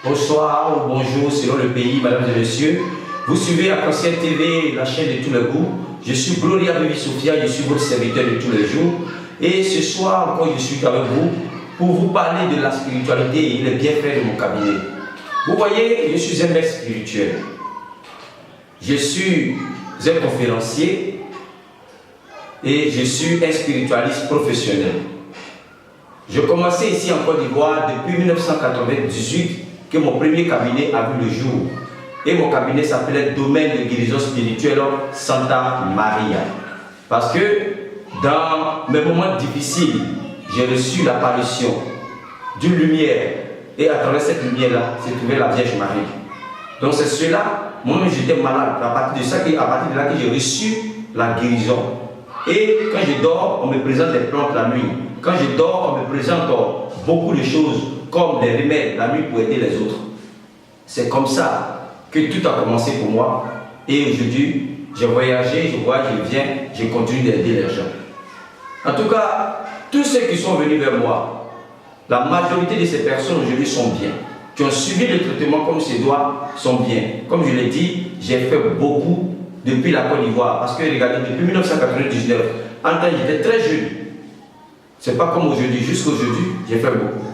Bonsoir ou bonjour selon le pays, mesdames et messieurs. Vous suivez Arc-en-Ciel TV, la chaîne de tous les goûts. Je suis Gloria Bibi Sophia, je suis votre serviteur de tous les jours. Et ce soir encore, je suis avec vous pour vous parler de la spiritualité et les bienfaits de mon cabinet. Vous voyez, je suis un maître spirituel. Je suis un conférencier et je suis un spiritualiste professionnel. Je commençais ici en Côte d'Ivoire depuis 1998 que mon premier cabinet a vu le jour. Et mon cabinet s'appelait Domaine de guérison spirituelle Santa Maria. Parce que dans mes moments difficiles, j'ai reçu l'apparition d'une lumière. Et à travers cette lumière-là, s'est trouvée la Vierge Marie. Donc c'est cela, moi-même j'étais malade. À partir de ça, à partir de là que j'ai reçu la guérison. Et quand je dors, on me présente des plantes la nuit. Quand je dors, on me présente beaucoup de choses comme des remèdes la nuit pour aider les autres. C'est comme ça que tout a commencé pour moi. Et aujourd'hui, j'ai voyagé, je voyage, je viens, je continue d'aider les gens. En tout cas, tous ceux qui sont venus vers moi, la majorité de ces personnes aujourd'hui sont bien. Qui ont suivi le traitement comme c'est doit, sont bien. Comme je l'ai dit, j'ai fait beaucoup depuis la Côte d'Ivoire. Parce que regardez, depuis 1999, en temps j'étais très jeune. C'est pas comme aujourd'hui, jusqu'aujourd'hui, j'ai fait beaucoup.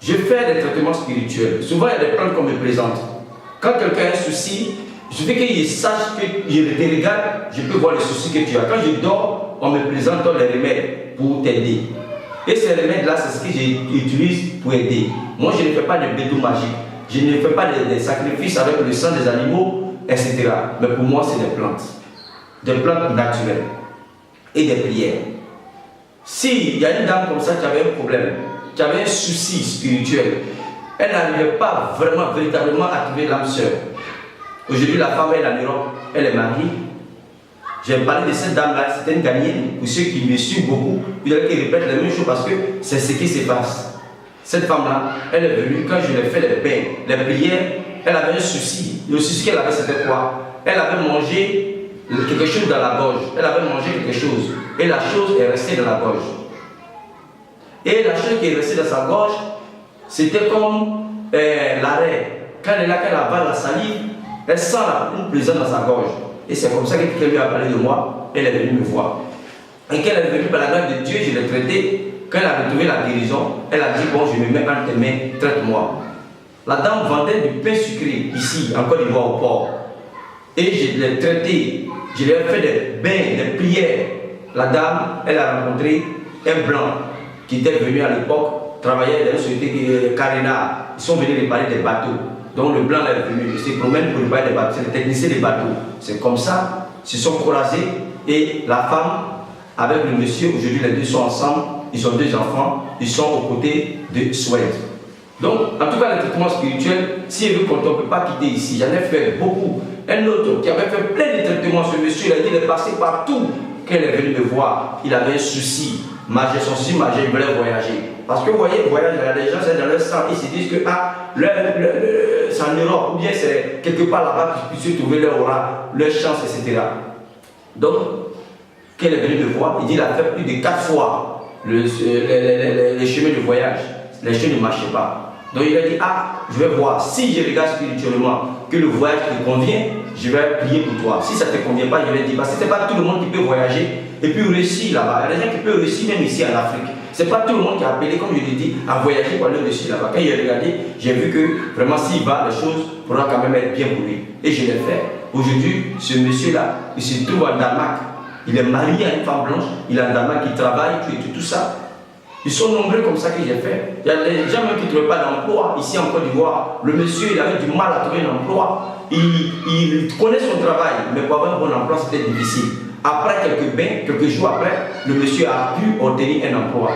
Je fais des traitements spirituels. Souvent, il y a des plantes qu'on me présente. Quand quelqu'un a un souci, je veux qu'il sache que je te regarde, je peux voir les soucis que tu as. Quand je dors, on me présente les remèdes pour t'aider. Et ces remèdes-là, c'est ce que j'utilise pour aider. Moi, je ne fais pas de bédou magique. Je ne fais pas des sacrifices avec le sang des animaux, etc. Mais pour moi, c'est des plantes. Des plantes naturelles. Et des prières. S'il y a une dame comme ça qui avait un problème, qui avait un souci spirituel, elle n'arrivait pas vraiment, véritablement à trouver l'âme sœur. Aujourd'hui, la femme est en Europe, elle est mariée. J'ai parlé de cette dame-là, c'était une Ghanéenne. Pour ceux qui me suivent beaucoup, vous allez qu'ils répètent les mêmes choses parce que c'est ce qui se passe. Cette femme-là, elle est venue, quand je lui ai fait les bains, les prières, elle avait un souci. Le souci qu'elle avait, c'était quoi? Elle avait mangé quelque chose dans la gorge. Elle avait mangé quelque chose. Et la chose est restée dans la gorge. Et la chose qui est restée dans sa gorge, c'était comme l'arrêt. Quand elle est là, qu'elle avale la salive, elle sent une plaisance dans sa gorge. Et c'est comme ça qu'elle lui a parlé de moi. Elle est venue me voir. Et quand elle est venue par la grâce de Dieu, je l'ai traitée. Quand elle a retrouvé la guérison, elle a dit, bon, je me mets entre tes mains, traite-moi. La dame vendait du pain sucré ici, en Côte d'Ivoire au port. Et je l'ai traitée. Je lui ai fait des bains, des prières. La dame, elle a rencontré un blanc qui était venu à l'époque travailler dans une société Carina. Ils sont venus réparer des bateaux. Donc le blanc est venu, il se promène pour réparer des bateaux. C'est le technicien des bateaux. C'est comme ça, ils se sont croisés et la femme avec le monsieur, aujourd'hui les deux sont ensemble, ils ont deux enfants, ils sont aux côtés de Suède. Donc, en tout cas, le traitement spirituel, si elle veut qu'on ne peut pas quitter ici, j'en ai fait beaucoup. Un autre qui avait fait plein de traitements, ce monsieur, il a dit qu'il est passé partout. Quand il est venu me voir, il avait un souci majeur, son souci majeur, il voulait voyager. Parce que vous voyez, voyage, les gens, c'est dans leur sang, ils se disent que c'est en Europe, ou bien c'est quelque part là-bas qu'ils puissent trouver leur aura, leur chance, etc. Donc, quand il est venu me voir, il dit qu'il a fait plus de 4 fois les chemins de voyage. Les chemins ne marchaient pas. Donc il a dit, je vais voir, si je regarde spirituellement que le voyage te convient, je vais prier pour toi. Si ça ne te convient pas, je vais dire, parce que ce n'est pas tout le monde qui peut voyager et puis réussir là-bas. Il y a des gens qui peuvent réussir même ici en Afrique. Ce n'est pas tout le monde qui a appelé, comme je l'ai dit, à voyager pour aller réussir là-bas. Quand j'ai regardé, j'ai vu que vraiment s'il va, les choses pourront quand même être bien pour lui. Et je l'ai fait. Aujourd'hui, ce monsieur-là, il se trouve en Danemark. Il est marié à une femme blanche, il est en Danemark, il travaille, tout ça. Ils sont nombreux comme ça que j'ai fait. Il y a des gens même qui ne trouvaient pas d'emploi ici en Côte d'Ivoire. Le monsieur, il avait du mal à trouver un emploi. Il connaît son travail, mais pour avoir un bon emploi, c'était difficile. Après quelques bains, quelques jours après, le monsieur a pu obtenir un emploi.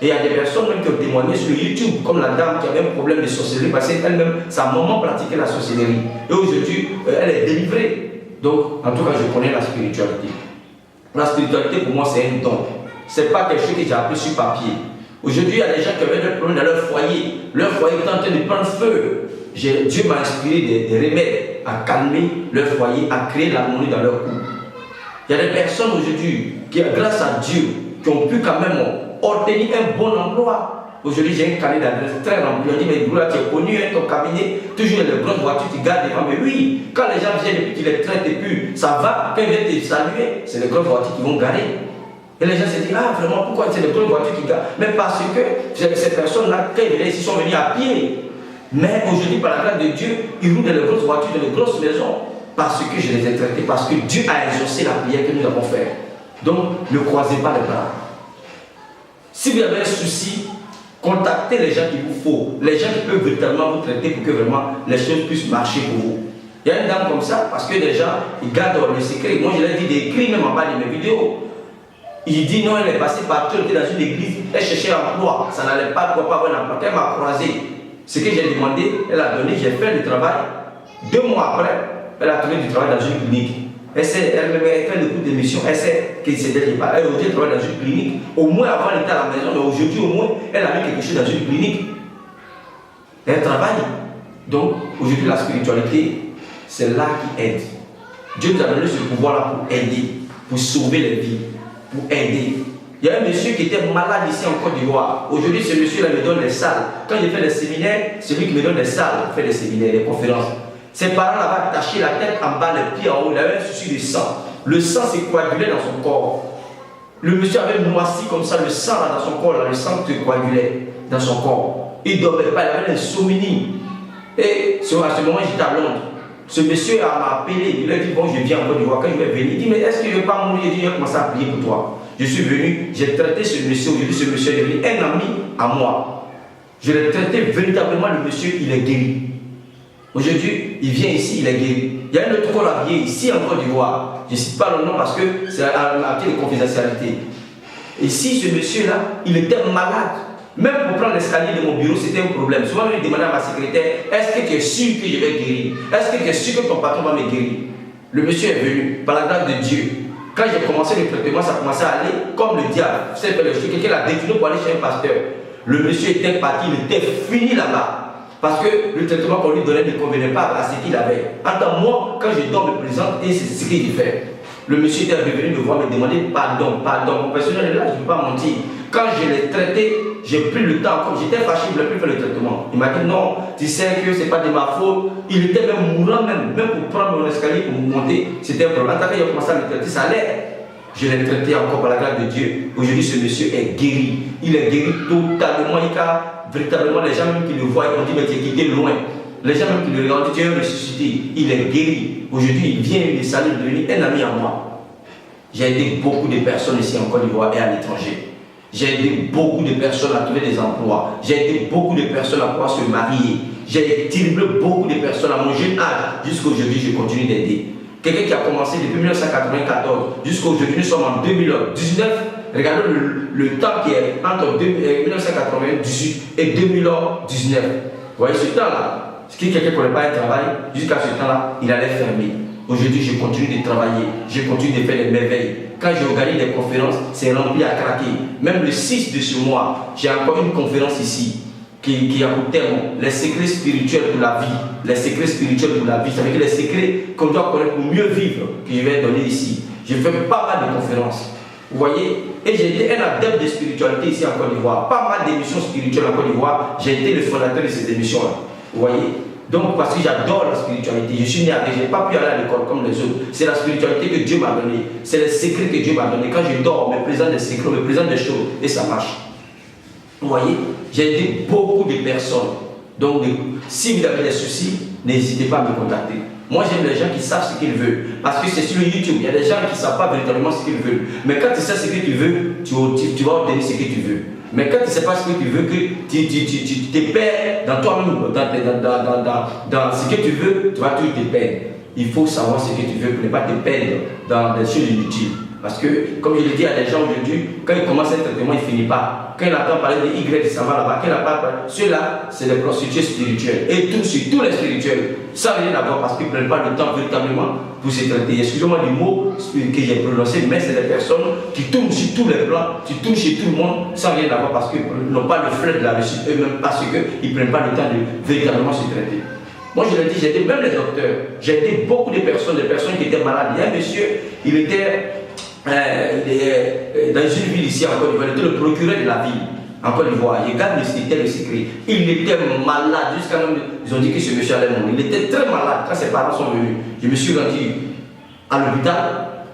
Et il y a des personnes même qui ont témoigné sur YouTube, comme la dame qui avait un problème de sorcellerie, parce qu'elle-même, sa maman pratiquait la sorcellerie. Et aujourd'hui, elle est délivrée. Donc, en tout cas, je connais la spiritualité. La spiritualité, pour moi, c'est un don. Ce n'est pas quelque chose que j'ai appris sur papier. Aujourd'hui, il y a des gens qui avaient des problèmes dans leur foyer. Leur foyer est en train de prendre feu. Dieu m'a inspiré des remèdes à calmer leur foyer, à créer l'harmonie dans leur couple. Il y a des personnes aujourd'hui qui, grâce à Dieu, qui ont pu quand même obtenir un bon emploi. Aujourd'hui, j'ai un carnet d'adresse très rempli. On dit, mais Broula, tu es connu, hein, ton cabinet, toujours les grosses voitures qui gardent devant. Mais oui, quand les gens viennent et puis tu les traites et puis ça va, quand ils viennent te saluer, c'est les grosses voitures qui vont garer. Et les gens se disent, ah vraiment, pourquoi c'est les grosses voitures qui gardent? Mais parce que ces personnes-là, quand ils venaient ici, sont venus à pied. Mais aujourd'hui, par la grâce de Dieu, ils roulent dans les grosses voitures, dans les grosses maisons. Parce que je les ai traités, parce que Dieu a exaucé la prière que nous avons faite. Donc, ne croisez pas les bras. Si vous avez un souci, contactez les gens qu'il vous faut, les gens qui peuvent véritablement vous traiter pour que vraiment les choses puissent marcher pour vous. Il y a une dame comme ça, parce que les gens, ils gardent le secret. Moi, je leur ai dit d'écrire même en bas de mes vidéos. Il dit non, elle est passée partout, elle était dans une église, elle cherchait un emploi, ça n'allait pas, pourquoi pas avoir un emploi. Elle m'a croisé. Ce que j'ai demandé, elle a donné, j'ai fait le travail. 2 mois après, elle a trouvé du travail dans une clinique. Elle fait le coup d'émission, elle sait que c'était pas. Elle aujourd'hui travaille dans une clinique. Au moins avant elle était à la maison, mais aujourd'hui au moins elle a mis quelque chose dans une clinique. Elle travaille. Donc aujourd'hui la spiritualité, c'est là qui aide. Dieu nous a donné ce pouvoir-là pour aider, pour sauver les vies, pour aider. Il y a un monsieur qui était malade ici en Côte d'Ivoire. Aujourd'hui ce monsieur-là me donne les salles. Quand j'ai fait les séminaires, c'est lui qui me donne les salles pour faire les séminaires, les conférences. Ses parents l'avaient attaché la tête en bas, les pieds en haut, il avait un souci de sang. Le sang s'est coagulé dans son corps. Le monsieur avait noirci comme ça, le sang là dans son corps, là, le sang se coagulait dans son corps. Il ne dormait pas, il avait l'insomnie. Et à ce moment, j'étais à Londres. Ce monsieur m'a appelé, il a dit, bon, je viens en Côte d'Ivoire, quand je vais venir, il dit, mais est-ce que je ne vais pas mourir? Il dit, je vais commencer à prier pour toi. Je suis venu, j'ai traité ce monsieur, aujourd'hui ce monsieur est devenu un ami à moi. Je l'ai traité véritablement, le monsieur, il est guéri. Aujourd'hui, il vient ici, il est guéri. Il y a un autre corps habillé ici en Côte d'Ivoire. Je ne cite pas le nom parce que c'est un petit de confidentialité. Ici, ce monsieur-là, il était malade. Même pour prendre l'escalier de mon bureau, c'était un problème. Souvent, je demandais à ma secrétaire, est-ce que tu es sûr que je vais guérir? Est-ce que tu es sûr que ton patron va me guérir? Le monsieur est venu, par la grâce de Dieu. Quand j'ai commencé le traitement, ça commençait à aller comme le diable. C'est quelqu'un l'a détourné pour aller chez un pasteur. Le monsieur était parti, il était fini là-bas. Parce que le traitement qu'on lui donnait ne convenait pas à ce qu'il avait. Attends, moi, quand je dois me présenter, c'est ce qu'il fait. Le monsieur était revenu me voir, me demander pardon. Mon personnel est là, je ne peux pas mentir. Quand je l'ai traité, j'ai pris le temps, comme j'étais fâché, je ne voulais plus faire le traitement. Il m'a dit non, tu sais que ce n'est pas de ma faute. Il était même mourant, même pour prendre mon escalier, pour monter, c'était un problème. Quand il a commencé à me traiter, ça allait. Je l'ai traité encore par la grâce de Dieu. Aujourd'hui, ce monsieur est guéri. Il est guéri totalement. Véritablement, les gens même qui le voient, ils ont dit, mais tu es quitté loin. Les gens même qui le regardent, tu es ressuscité. Il est guéri. Aujourd'hui, il vient, il est salut, il est devenu un ami à moi. J'ai aidé beaucoup de personnes ici en Côte d'Ivoire et à l'étranger. J'ai aidé beaucoup de personnes à trouver des emplois. J'ai aidé beaucoup de personnes à pouvoir se marier. J'ai tiré beaucoup de personnes à mon jeune âge. Jusqu'à aujourd'hui, je continue d'aider. Quelqu'un qui a commencé depuis 1994 jusqu'à aujourd'hui, nous sommes en 2019. Regardez le temps qui est entre 1998 et 2019. Vous voyez ce temps-là, si quelqu'un ne connaît pas un travail, jusqu'à ce temps-là, il allait fermer. Aujourd'hui, je continue de travailler, je continue de faire des merveilles. Quand je organise des conférences, c'est rempli à craquer. Même le 6 de ce mois, j'ai encore une conférence ici qui a pour thème les secrets spirituels pour la vie. Les secrets spirituels pour la vie, ça veut dire les secrets qu'on doit connaître pour mieux vivre, que je vais donner ici. Je fais pas mal de conférences. Vous voyez? Et j'ai été un adepte de spiritualité ici en Côte d'Ivoire. Pas mal d'émissions spirituelles en Côte d'Ivoire. J'ai été le fondateur de ces émissions-là. Vous voyez? Donc, parce que j'adore la spiritualité. Je suis né avec, je n'ai pas pu aller à l'école comme les autres. C'est la spiritualité que Dieu m'a donnée. C'est les secrets que Dieu m'a donnés. Quand je dors, on me présente des secrets, on me présente des choses. Et ça marche. Vous voyez? J'ai aidé beaucoup de personnes. Donc, si vous avez des soucis, n'hésitez pas à me contacter. Moi, j'aime les gens qui savent ce qu'ils veulent. Parce que c'est sur YouTube. Il y a des gens qui ne savent pas véritablement ce qu'ils veulent. Mais quand tu sais ce que tu veux, tu vas obtenir ce que tu veux. Mais quand tu ne sais pas ce que tu veux, que tu te perds dans toi-même, dans ce que tu veux, tu vas toujours te perdre. Il faut savoir ce que tu veux pour ne pas te perdre dans des choses inutiles. Parce que, comme je l'ai dit à des gens aujourd'hui, quand ils commencent un traitement, il ne finit pas. Quand il entend parler de Y, il s'en va là-bas. Quand il n'a pas ceux-là, c'est des prostituées spirituelles. Et tous les spirituels, sans rien avoir parce qu'ils ne prennent pas le temps véritablement pour se traiter. Excusez-moi du mot que j'ai prononcé, mais c'est des personnes qui tournent sur tous les plans, qui tournent chez tout le monde sans rien avoir parce qu'ils n'ont pas le fleuve de la réussite eux-mêmes parce qu'ils ne prennent pas le temps de véritablement se traiter. Moi, je l'ai dit, j'ai aidé même les docteurs. J'ai aidé beaucoup de personnes qui étaient malades. Il y a un monsieur, il était il est dans une ville ici en Côte d'Ivoire, il était le procureur de la ville en Côte d'Ivoire. Il garde le secret. Il était malade jusqu'à même. Ils ont dit que ce monsieur allait mourir. Il était très malade quand ses parents sont venus. Je me suis rendu à l'hôpital,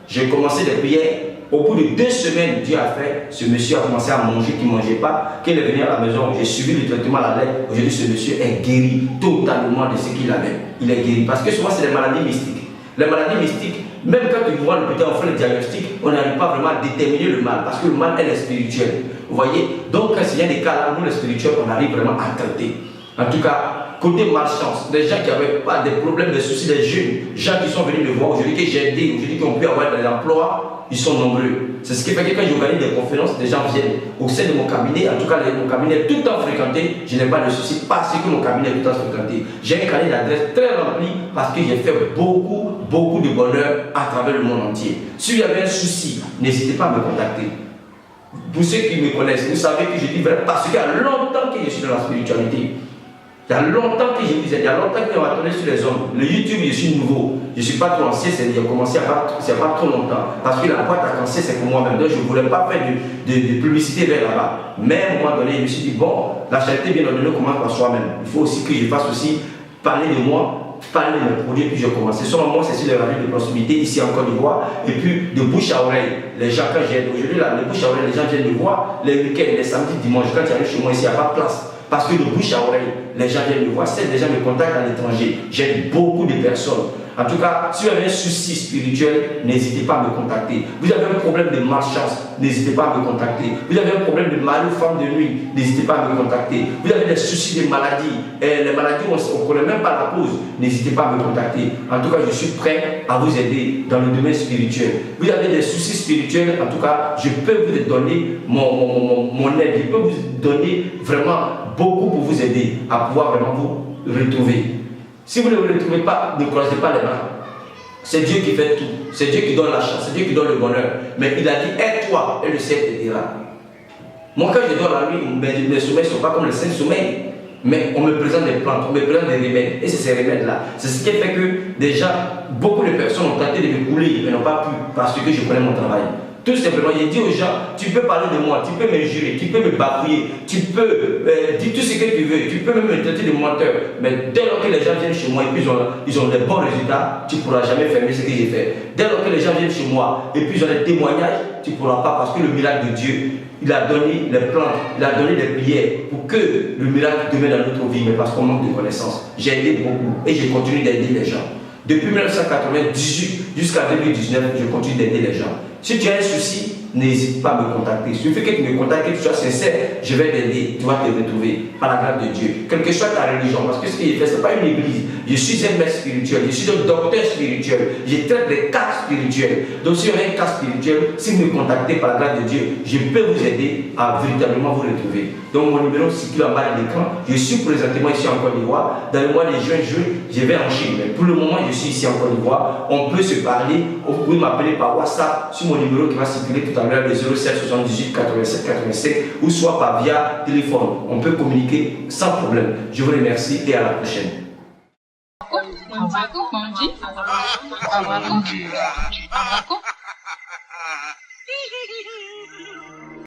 j'ai commencé des prières. Au bout de 2 semaines, Dieu a fait, ce monsieur a commencé à manger, qui ne mangeait pas. Quand il est venu à la maison, j'ai suivi le traitement à la lettre. Aujourd'hui, ce monsieur est guéri totalement de ce qu'il avait. Il est guéri. Parce que souvent, c'est des maladies mystiques. Les maladies mystiques, même quand tu vois l'hôpital, on fait le diagnostic, on n'arrive pas vraiment à déterminer le mal. Parce que le mal, elle est spirituelle. Vous voyez? Donc, quand il y a des cas là, nous, les spirituels, on arrive vraiment à traiter. En tout cas, côté malchance, des gens qui n'avaient pas des problèmes, des soucis, des jeunes, gens qui sont venus me voir aujourd'hui, que j'ai aidé, aujourd'hui, qui ont pu avoir de l'emploi, ils sont nombreux. C'est ce qui fait que quand j'organise des conférences, des gens viennent au sein de mon cabinet. En tout cas, mon cabinet est tout le temps fréquenté. Je n'ai pas de soucis parce que mon cabinet est tout le temps fréquenté. J'ai un carnet d'adresses très rempli parce que j'ai fait beaucoup de bonheur à travers le monde entier. Si vous avez un souci, n'hésitez pas à me contacter. Pour ceux qui me connaissent, vous savez que je dis vrai parce qu'il y a longtemps que je suis dans la spiritualité. Il y a longtemps que je disais, il y a longtemps qu'on m'a tourné sur les hommes. Le YouTube, je suis nouveau. Je ne suis pas trop ancien, j'ai commencé il n'y a pas trop longtemps. Parce que la boîte à cancer, c'est pour moi-même. Donc je ne voulais pas faire de publicité vers là-bas. Mais à un moment donné, je me suis dit, bon, la charité bien ordonnée commence par soi-même. Il faut aussi que je fasse aussi parler de moi, parler de mes produits, puis je commence. Selon moi, c'est sur les radios de proximité ici en Côte d'Ivoire. Et puis de bouche à oreille. Les gens, quand j'ai aujourd'hui, là, de bouche à oreille, les gens viennent me voir les week-ends, les samedis, dimanches. Quand j'arrive chez moi ici, il n'y a pas de place. Parce que de bouche à oreille, les gens viennent me voir. Certains gens me contactent à l'étranger. J'aide beaucoup de personnes. En tout cas, si vous avez un souci spirituel, n'hésitez pas à me contacter. Vous avez un problème de malchance, n'hésitez pas à me contacter. Vous avez un problème de mari ou femme de nuit, n'hésitez pas à me contacter. Vous avez des soucis de maladies, les maladies on ne connaît même pas la cause, n'hésitez pas à me contacter. En tout cas, je suis prêt à vous aider dans le domaine spirituel. Vous avez des soucis spirituels, en tout cas, je peux vous donner mon aide. Je peux vous donner vraiment beaucoup pour vous aider à pouvoir vraiment vous retrouver. Si vous ne vous retrouvez pas, ne croisez pas les mains. C'est Dieu qui fait tout. C'est Dieu qui donne la chance. C'est Dieu qui donne le bonheur. Mais il a dit, aide-toi et le ciel t'aidera. Moi, quand je dors la nuit, mes sommeils ne sont pas comme les 5 sommeils. Mais on me présente des plantes, on me présente des remèdes. Et c'est ces remèdes-là. C'est ce qui fait que déjà, beaucoup de personnes ont tenté de me couler, mais n'ont pas pu parce que je connais mon travail. Tout simplement, j'ai dit aux gens, tu peux parler de moi, tu peux m'injurer, tu peux me bafouiller, tu peux dire tout ce que tu veux, tu peux même me traiter de menteur. Mais dès lors que les gens viennent chez moi et puis ils ont des bons résultats, tu ne pourras jamais fermer ce que j'ai fait. Dès lors que les gens viennent chez moi et puis ils ont des témoignages, tu ne pourras pas parce que le miracle de Dieu, il a donné les plantes, il a donné des prières pour que le miracle devienne dans notre vie, mais parce qu'on manque de connaissances. J'ai aidé beaucoup et je continue d'aider les gens. Depuis 1998 jusqu'à 2019, je continue d'aider les gens. Si tu as un souci, n'hésite pas à me contacter. Il suffit que tu me contactes, que tu sois sincère, je vais t'aider, tu vas te retrouver par la grâce de Dieu. Quelle que soit ta religion, parce que ce que je fais, ce n'est pas une église. Je suis un maître spirituel, je suis un docteur spirituel, je traite des cas spirituels. Donc si vous avez un cas spirituel, si vous me contactez par la grâce de Dieu, je peux vous aider à véritablement vous retrouver. Donc mon numéro circule en bas de l'écran. Je suis présentement ici en Côte d'Ivoire. Dans le mois de juin, je vais en Chine. Mais pour le moment, je suis ici en Côte d'Ivoire. On peut se parler. Vous pouvez m'appeler par WhatsApp sur mon numéro qui va circuler tout à l'heure, le 07 78 87 87, ou soit par via téléphone. On peut communiquer sans problème. Je vous remercie et à la prochaine. Avako,